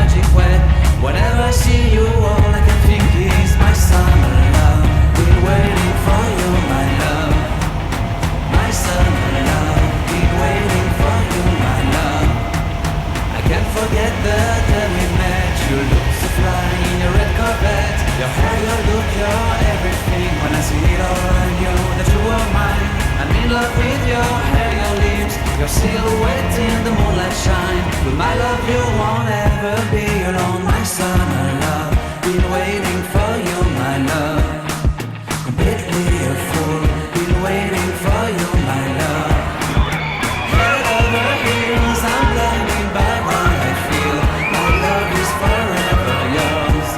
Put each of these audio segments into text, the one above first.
magic way. Whenever I see you, all I can think is my summer love. Been waiting for you, my love. My summer love. Been waiting for you, my love. I can't forget the day we met. You look so fly in your red Corvette. Your hair, your look, your everything. When I see it all, I knew that you were mine. I'm in love with your hair, your lips, your silhouette in the moonlight shine. With my love you won't ever be alone. My summer love, been waiting for you, my love. Completely a fool, been waiting for you, my love. Head over heels, I'm blinded by what I feel. My love is forever yours.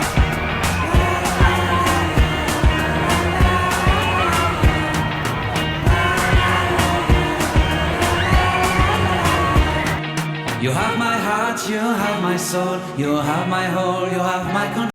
You have my heart, you have my soul, you have my whole, you have my control.